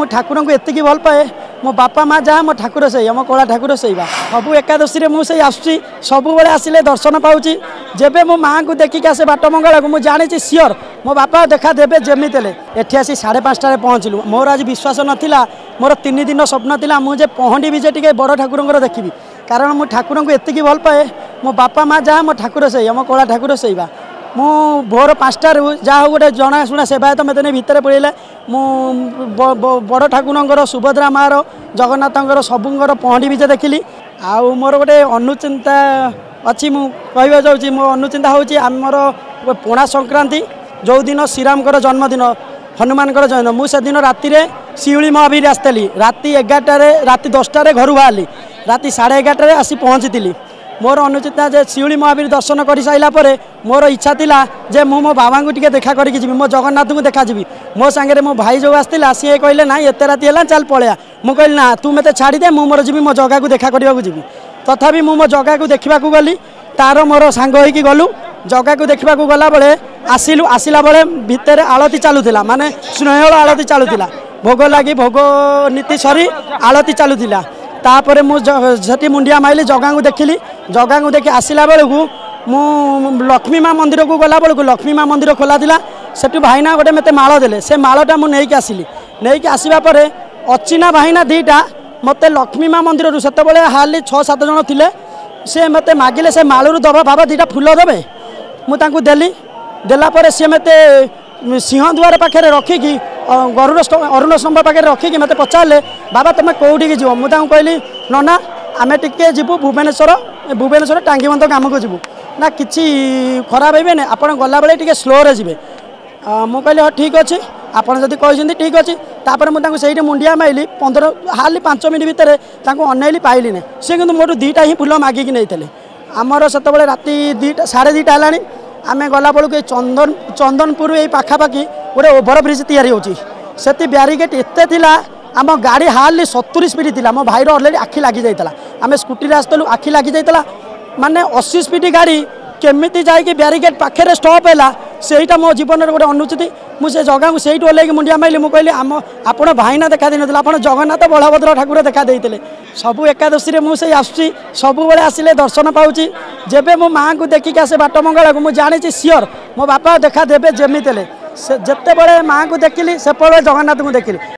ठाकुर को एतिक भल पाए मो बापा माँ जहाँ मो ठाकुर से मो कला ठाकुर से सबू एकादशी मुझे आसूँ सब आसिले दर्शन पाऊँच जेबे मो माँ को देखिक आसे बाट मंगला को मुझे जानी सियोर मो बापा देखा देवे जमी एठी आसी 5:30 पहुँचलु मोर आज विश्वास नाला मोर 3 दिन स्वप्न था मुझे पहंडी भी जे बड़ ठाकुर देखी कारण मु ठाकुर को एतिक भल पाए मो बापा माँ जहाँ मो ठाकुर से मो कला ठाकुर से मु भोर 5टार जहाँ गोटे जनाशुना सेवायत मत नहीं भितर पड़े मु बड़ ठाकुर सुभद्रा माँ जगन्नाथ सबुर पहंडी भी देखिली आउ मोर गोटे अनुचिंता अच्छी मुझे जाऊँगी मो अनुचिंता होमर पणा संक्रांति जो दिन श्रीराम जन्मदिन हनुमान जन्म मुझे दिन राति शिउली महावीर आसती राति 11टार राति 10टार घर बाहरी राति 11:30 आसी पहुँची मोर अनुचिंता जे शिउली महावीर दर्शन कर सारापर मोर इच्छा थिला जे मो बाबा को टिके देखा करके जी मो जगन्नाथ को देखा जी मो सांगे मो भाई जो आसला सी कहले ना एत राति है चल पलैया मुझे कहली ना तू मत छाड़ी दे मुझे जी मो जगह को देखा करने जी तथापि मो जगह को देखा गली तार मोर सांग होगी गलु जगह को देखा गला बेले आसिलु आसला बेले भितर आलती चलुला माने स्नेहल आलती चलुला भोग लगी भोग नीति सरी आलती चलुला तापर मुझे मुंडिया माइली जगह को देखिली जगह को देखी आसला बेलू मु लक्ष्मी माँ मंदिर को गला बेलू लक्ष्मी माँ मंदिर खोला था से भाईना गोटे मत माल देले से मालटा मुझे आसिली नहीं आसवा पर अचिना भाईना दीटा मत लक्ष्मी माँ मंदिर से हाली 6-7 जन थे से मत मागिले से मालू दबा बाबा दीटा फुल देवे मुझे देली देलापर सी मत सिंहद्वार पाखे रखिकी अरुण स्तंभ पाखे रखिकी मत पचारे बाबा तुम कौटी जीव मुझे कहली नना आम टे जीवु भुवनेश्वर टांगीबंध काम को जीवु ना किसी खराब हे आप गला बेले टे स्लोरे जी मुझे कहली हाँ ठीक अच्छे आपड़ जब कहते ठीक अच्छे तापर मुझे मुंडिया माइली 15 हाली 5 मिनट भितर अनैली पाइली ना सी कि मोटू 2टा ही फुल मागिकी नहीं आमर से राति 2टा 2:30 है आम गला बेलू चंदनपुर ये पाखापाखि गोटे ओभरब्रिज तैयारी होती ब्यारिकेड एत आम गाड़ी हार्ली 70 स्पीड थी मो भाईर अलरेडी आखि लगी जाता आम स्कूटी आसलु आखि लगी जाता माने 80 स्पीड गाड़ी केमिति जाइए ब्यारिकेड पाखे स्टॉप है सेटा मो जीवन में गोटे अनुचिति मुझे जगह को सही ओल्ल मुंडिया माइली मुझे कहली आम आपण भाईना देखा दी ना आप जगन्नाथ बलभद्र ठाकुर देखा देते सबू एकादशी मुझे आसूँ सब आसिले दर्शन पाऊँच जेबे मो माँ को देखिक आसे बाट मंगला को मुझे जानी सियोर मो बापा देखा देवे जमी से जिते बड़े माँ को देखिली से जगन्नाथ को देखिली